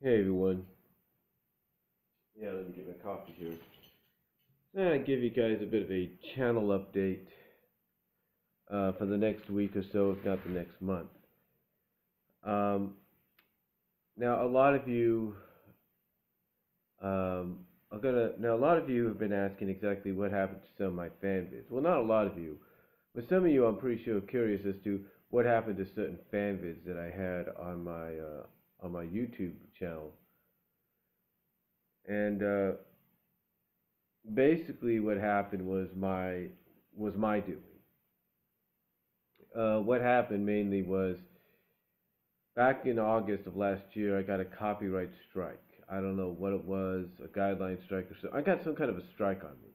Hey everyone. Yeah, let me get my coffee here. I give you guys a bit of a channel update for the next week or so, if not the next month. Um, now, a lot of you, a lot of you have been asking exactly what happened to some of my fan vids. Well, not a lot of you, but some of you, I'm pretty sure, are curious as to what happened to certain fan vids that I had on my YouTube channel. And basically, what happened was my doing. What happened mainly was back in August of last year, I got a copyright strike. I don't know what it was, a guideline strike or so. I got some kind of a strike on me.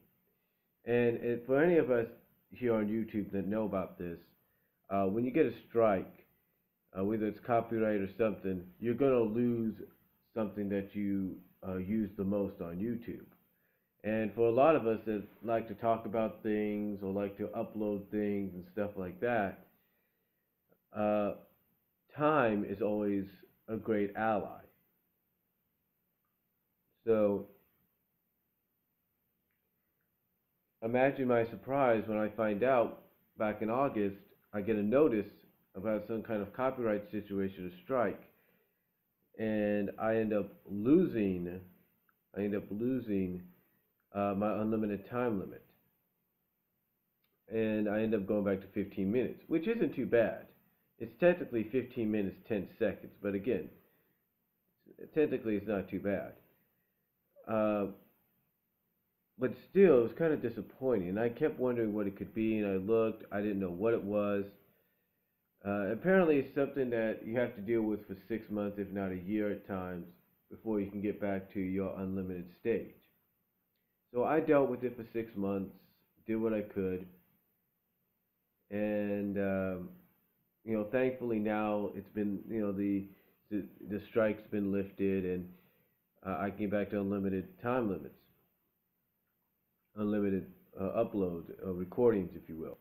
And for any of us here on YouTube that know about this, when you get a strike, whether it's copyright or something, you're going to lose something that you use the most on YouTube. And for a lot of us that like to talk about things or like to upload things and stuff like that, uh, time is always a great ally. So imagine my surprise when I find out back in August, I get a notice about some kind of copyright situation or strike, and I end up losing my unlimited time limit, and I end up going back to 15 minutes, which isn't too bad. It's technically 15 minutes 10 seconds, but again, technically it's not too bad. Uh, but still, it was kind of disappointing. And I kept wondering what it could be, and I looked. I didn't know what it was. Apparently, it's something that you have to deal with for 6 months, if not a year at times, before you can get back to your unlimited stage. So I dealt with it for 6 months, did what I could, and thankfully now it's been, the strike's been lifted, and I came back to unlimited time limits, unlimited upload recordings, if you will.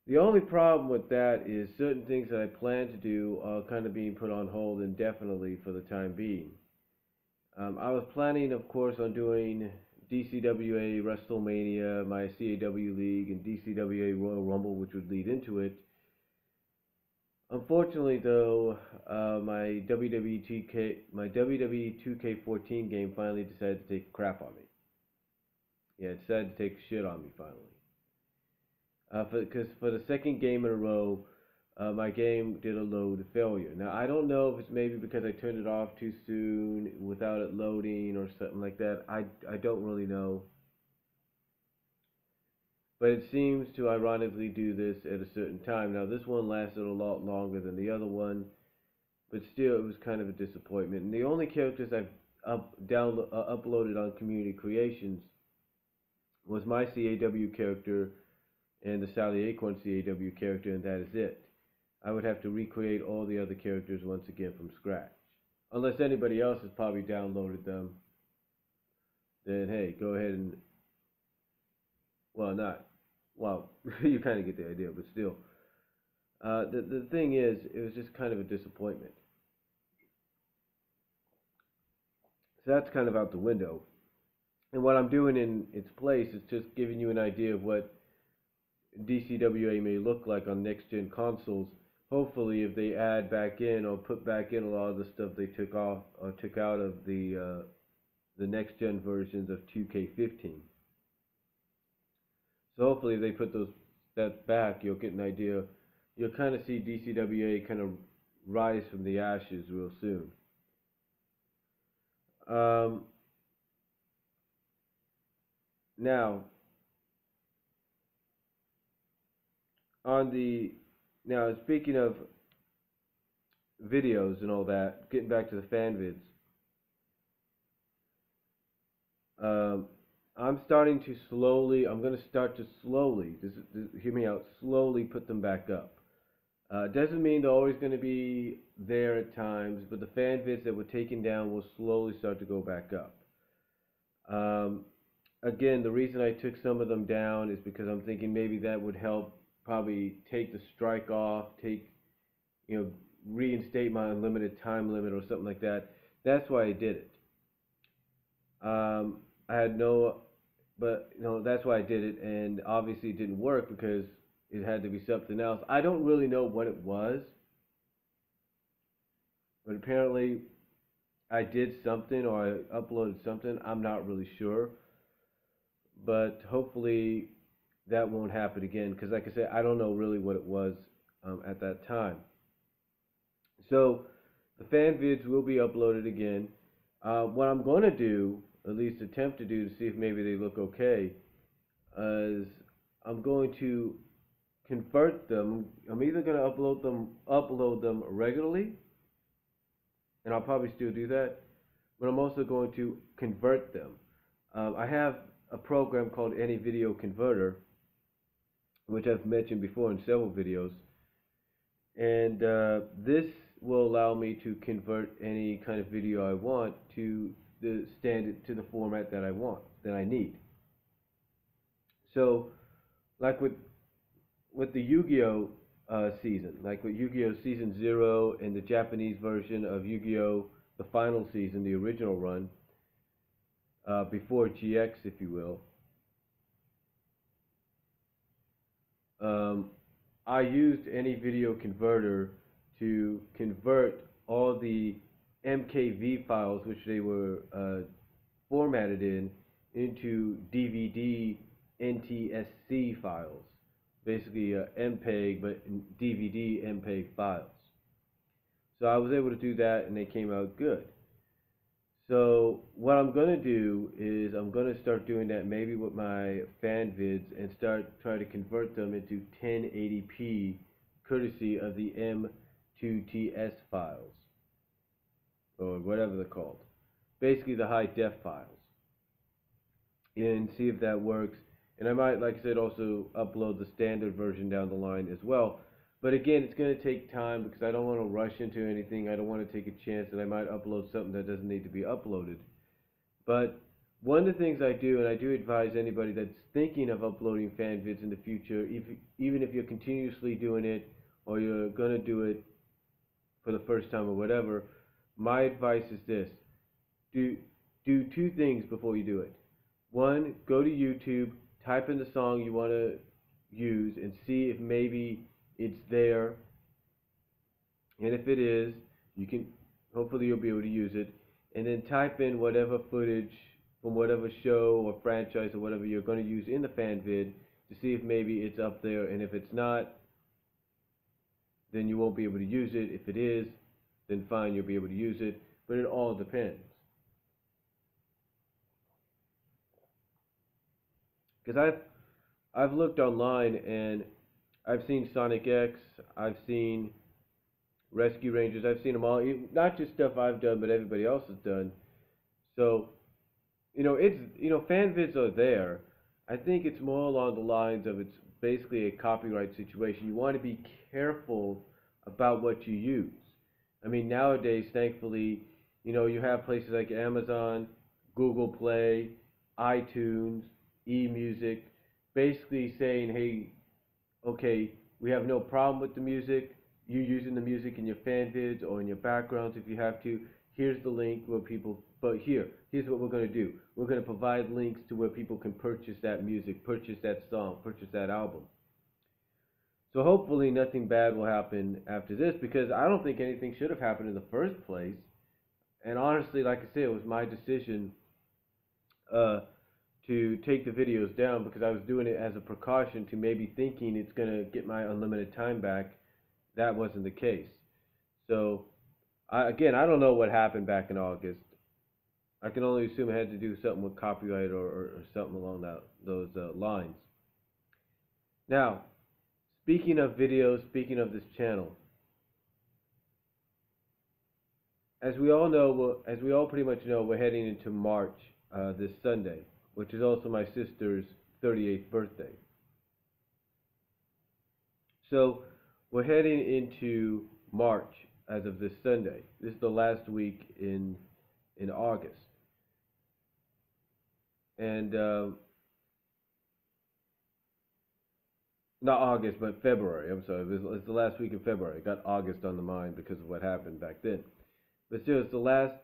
The only problem with that is certain things that I plan to do are kind of being put on hold indefinitely for the time being. I was planning, of course, on doing DCWA WrestleMania, my CAW League, and DCWA Royal Rumble, which would lead into it. Unfortunately, though, my WWE 2K14 game finally decided to take crap on me. Yeah, it decided to take shit on me finally. Because for the second game in a row, my game did a load failure. Now, I don't know if it's maybe because I turned it off too soon without it loading or something like that. I don't really know. But it seems to ironically do this at a certain time. Now, this one lasted a lot longer than the other one, but still, it was kind of a disappointment. And the only characters I've uploaded on Community Creations was my CAW character and the Sally Acorn CAW character, and that is it. I would have to recreate all the other characters once again from scratch. Unless anybody else has probably downloaded them, then hey, go ahead and, well, not, well, you kind of get the idea, but still. The thing is, it was just kind of a disappointment. So that's kind of out the window. And what I'm doing in its place is just giving you an idea of what DCWA may look like on next gen consoles. Hopefully, if they add back in or put back in a lot of the stuff they took off or took out of the next gen versions of 2K15. So hopefully, if they put that back, you'll get an idea. You'll kind of see DCWA kind of rise from the ashes real soon. Um, now, on the now speaking of videos and all that, getting back to the fan vids. Um, I'm starting to slowly. I'm going to start to slowly. Hear me out. Slowly put them back up. Doesn't mean they're always going to be there at times, but the fan vids that were taken down will slowly start to go back up. Um, Again, the reason I took some of them down is because I'm thinking maybe that would help probably take the strike off, reinstate my unlimited time limit or something like that. That's why I did it. I had no, but that's why I did it, and obviously it didn't work because it had to be something else. I don't really know what it was, but apparently I did something or I uploaded something. I'm not really sure, but hopefully that won't happen again because, like I said, I don't know really what it was at that time. So the fan vids will be uploaded again. What I'm going to do, at least attempt to do, to see if maybe they look okay, is I'm going to convert them. I'm either going to upload them regularly, and I'll probably still do that, but I'm also going to convert them. I have a program called AnyVideo Converter, which I've mentioned before in several videos, and this will allow me to convert any kind of video I want to the standard, to the format that I want, that I need. So, like with the Yu-Gi-Oh season, like with Yu-Gi-Oh Season 0 and the Japanese version of Yu-Gi-Oh, the final season, the original run, before GX, if you will. I used AnyVideo Converter to convert all the MKV files, which they were formatted into DVD NTSC files, basically MPEG, but DVD MPEG files. So I was able to do that, and they came out good. So what I'm going to do is I'm going to start doing that maybe with my fan vids and start trying to convert them into 1080p courtesy of the M2TS files, or whatever they're called. Basically the high def files. And see if that works. And I might, like I said, also upload the standard version down the line as well. But again, it's going to take time because I don't want to rush into anything. I don't want to take a chance that I might upload something that doesn't need to be uploaded. But one of the things I do, and I do advise anybody that's thinking of uploading fan vids in the future, even if you're continuously doing it or you're going to do it for the first time or whatever, my advice is this. Do two things before you do it. One, go to YouTube, type in the song you want to use, and see if maybe it's there. And if it is, you can, hopefully you'll be able to use it. And then type in whatever footage from whatever show or franchise or whatever you're going to use in the fan vid to see if maybe it's up there. And if it's not, then you won't be able to use it. If it is, then fine, you'll be able to use it. But it all depends. Because I've looked online and I've seen Sonic X, I've seen Rescue Rangers, I've seen them all. Not just stuff I've done, but everybody else has done. So, it's fan vids are there. I think it's more along the lines of it's basically a copyright situation. You want to be careful about what you use. I mean, nowadays, thankfully, you have places like Amazon, Google Play, iTunes, eMusic, basically saying, hey, okay, we have no problem with the music. You using the music in your fan vids or in your backgrounds if you have to. Here's the link where people, but here's what we're going to do. We're going to provide links to where people can purchase that music, purchase that song, purchase that album. So hopefully nothing bad will happen after this, because I don't think anything should have happened in the first place. And honestly, like I said, it was my decision to take the videos down because I was doing it as a precaution to maybe thinking it's going to get my unlimited time back. That wasn't the case. So, I don't know what happened back in August. I can only assume it had to do something with copyright or something along those lines. Now, speaking of videos, speaking of this channel, as we all pretty much know, we're heading into March this Sunday, which is also my sister's 38th birthday. So we're heading into March as of this Sunday. This is the last week in August. And not August, but February. I'm sorry. It's the last week of February. I got August on the mind because of what happened back then. But still, it's the last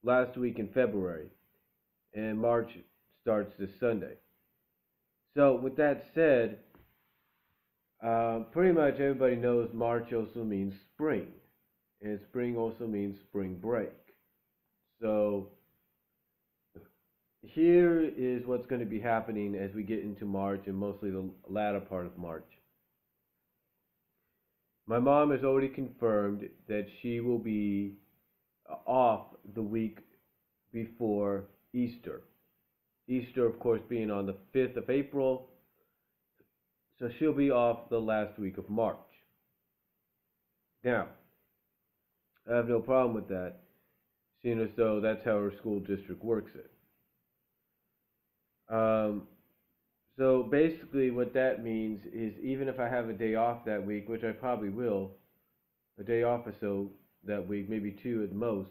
last week in February, and March starts this Sunday. So, with that said, pretty much everybody knows March also means spring, and spring also means spring break. So, here is what's going to be happening as we get into March and mostly the latter part of March. My mom has already confirmed that she will be off the week before Easter. Easter, of course, being on the 5th of April, so she'll be off the last week of March. Now, I have no problem with that, seeing as though that's how her school district works it. Um, so basically, what that means is even if I have a day off that week, which I probably will, a day off or so that week, maybe two at the most,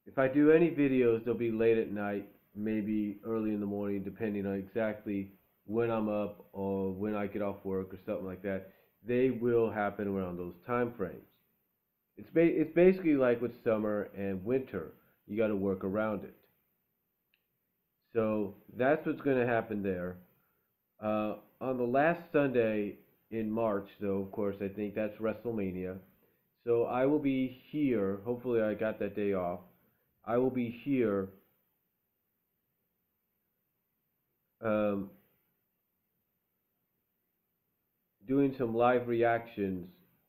if I do any videos, they'll be late at night, maybe early in the morning, depending on exactly when I'm up or when I get off work or something like that. They will happen around those time frames. It's basically like with summer and winter. You got to work around it. So that's what's going to happen there. On the last Sunday in March, though, of course, I think that's WrestleMania. So I will be here. Hopefully, I got that day off. I will be here um, doing some live reactions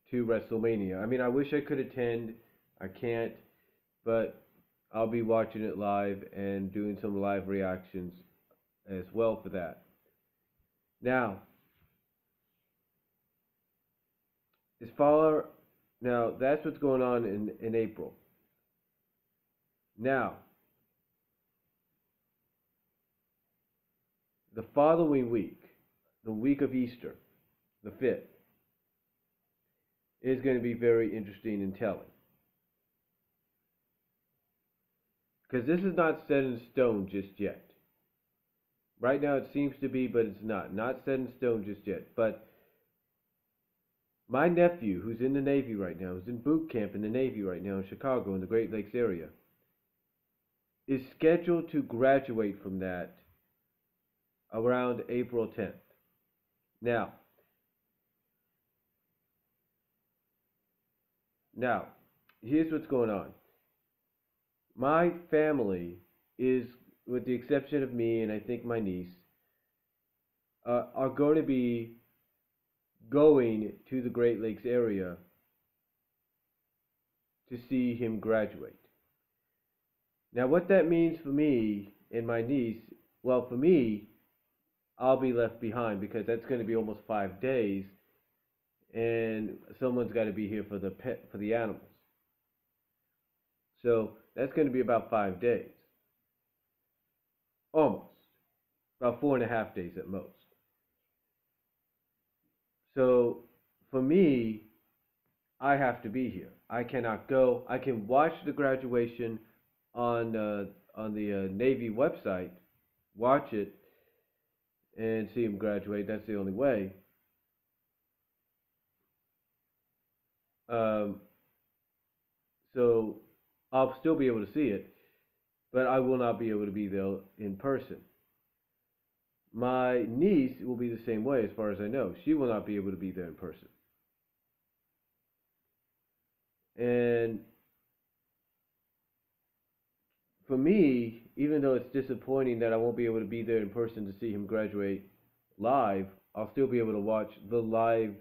to WrestleMania. I mean, I wish I could attend. I can't, but I'll be watching it live and doing some live reactions as well for that. Now, as far now that's what's going on in April. Now, the following week, the week of Easter, the 5th, is going to be very interesting and telling. Because this is not set in stone just yet. Right now it seems to be, but it's not. Not set in stone just yet. But my nephew, who's in the Navy right now, who's in boot camp in the Navy right now in Chicago, in the Great Lakes area, is scheduled to graduate from that around April 10th. Now, here's what's going on. My family is, with the exception of me and I think my niece, are going to be going to the Great Lakes area to see him graduate. Now, what that means for me and my niece, well, for me, I'll be left behind because that's going to be almost 5 days, and someone's got to be here for the animals. So that's going to be about 5 days, almost about 4.5 days at most. So for me, I have to be here. I cannot go. I can watch the graduation on the Navy website, watch it, and see him graduate. That's the only way. Um, so I'll still be able to see it, but I will not be able to be there in person. My niece will be the same way, as far as I know. She will not be able to be there in person. And for me, even though it's disappointing that I won't be able to be there in person to see him graduate live, I'll still be able to watch the live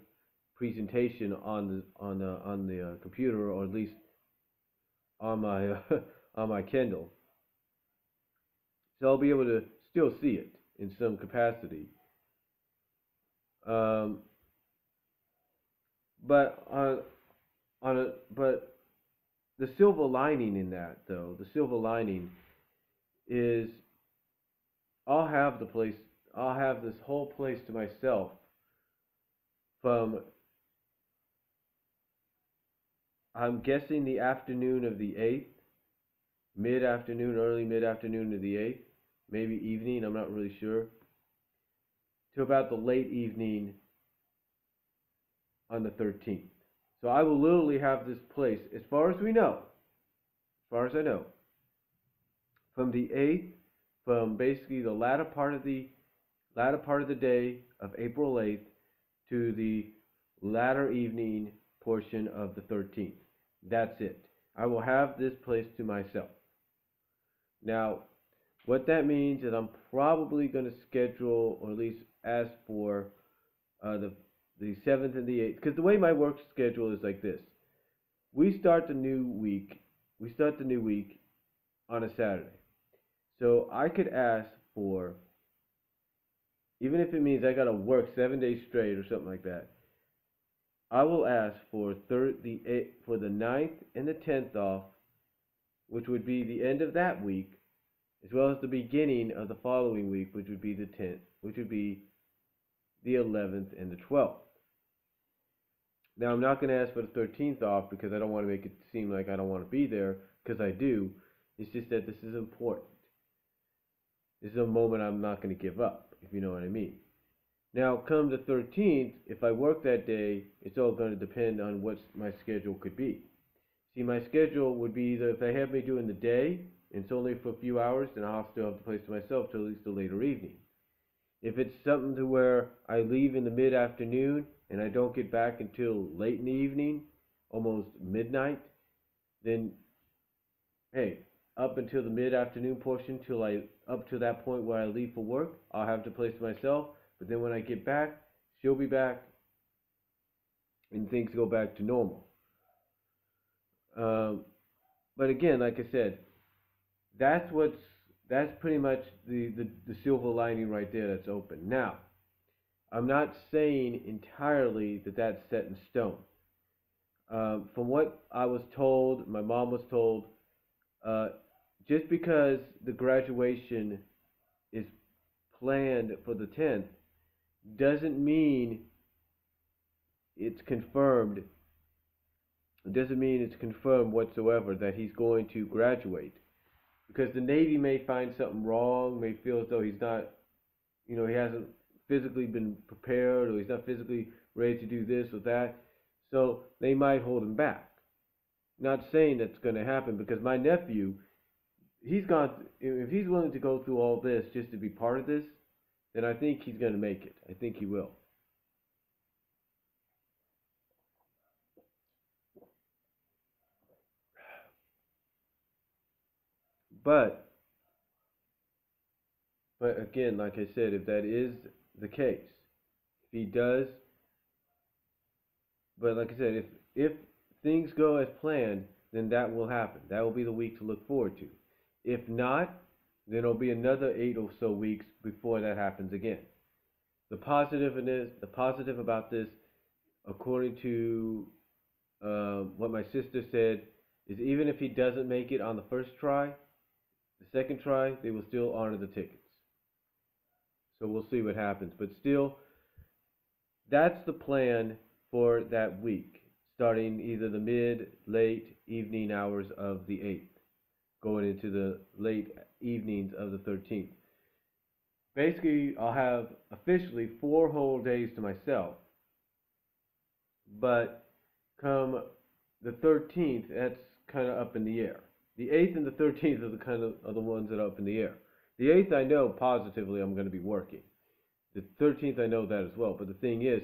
presentation on the computer, or at least on my on my Kindle. So I'll be able to still see it in some capacity. Um, but but the silver lining in that, though, the silver lining is I'll have the place. I'll have this whole place to myself from, I'm guessing, the afternoon of the 8th, mid-afternoon, early mid-afternoon of the 8th, maybe evening, I'm not really sure, to about the late evening on the 13th. So I will literally have this place, as far as we know, far as I know, from the 8th, from basically the latter part of the day of April 8th to the latter evening portion of the 13th. That's it. I will have this place to myself. Now, what that means is I'm probably going to schedule, or at least ask for, the 7th and the 8th. Because the way my work schedule is like this: we start the new week. We start the new week on a Saturday. So I could ask for, even if it means I got to work 7 days straight or something like that, I will ask for the 9th and the 10th off, which would be the end of that week, as well as the beginning of the following week, which would be the 10th, which would be the 11th and the 12th. Now, I'm not going to ask for the 13th off because I don't want to make it seem like I don't want to be there, because I do. It's just that this is important. This is a moment I'm not going to give up, if you know what I mean. Now, come the 13th, if I work that day, it's all going to depend on what my schedule could be. See, my schedule would be either, if they have me during the day, and it's only for a few hours, then I'll still have the place to myself till at least the later evening. If it's something to where I leave in the mid-afternoon and I don't get back until late in the evening, almost midnight, then, hey, up until the mid-afternoon portion, up to that point where I leave for work, I'll have the place to myself. But then when I get back, she'll be back, and things go back to normal. But again, like I said, that's pretty much the silver lining right there that's open. Now, I'm not saying entirely that that's set in stone. From what I was told, my mom was told, just because the graduation is planned for the 10th doesn't mean it's confirmed. It doesn't mean it's confirmed whatsoever that he's going to graduate. Because the Navy may find something wrong, may feel as though he's not, he hasn't physically been prepared, or he's not physically ready to do this or that. So they might hold him back. Not saying that's going to happen, because my nephew, if he's willing to go through all this just to be part of this, then I think he's going to make it. I think he will. But again, like I said, if that is the case, if he does, but like I said, if things go as planned, then that will happen. That will be the week to look forward to. If not, then it'll be another 8 or so weeks before that happens again. The positive about this, according to what my sister said, is even if he doesn't make it on the first try, the second try, they will still honor the tickets. So we'll see what happens. But still, that's the plan for that week, starting either the mid-late evening hours of the 8th, going into the late evenings of the 13th. Basically, I'll have officially 4 whole days to myself. But come the 13th, that's kind of up in the air. The 8th and the 13th are the ones that are up in the air. The 8th, I know positively I'm going to be working. The 13th, I know that as well. But the thing is,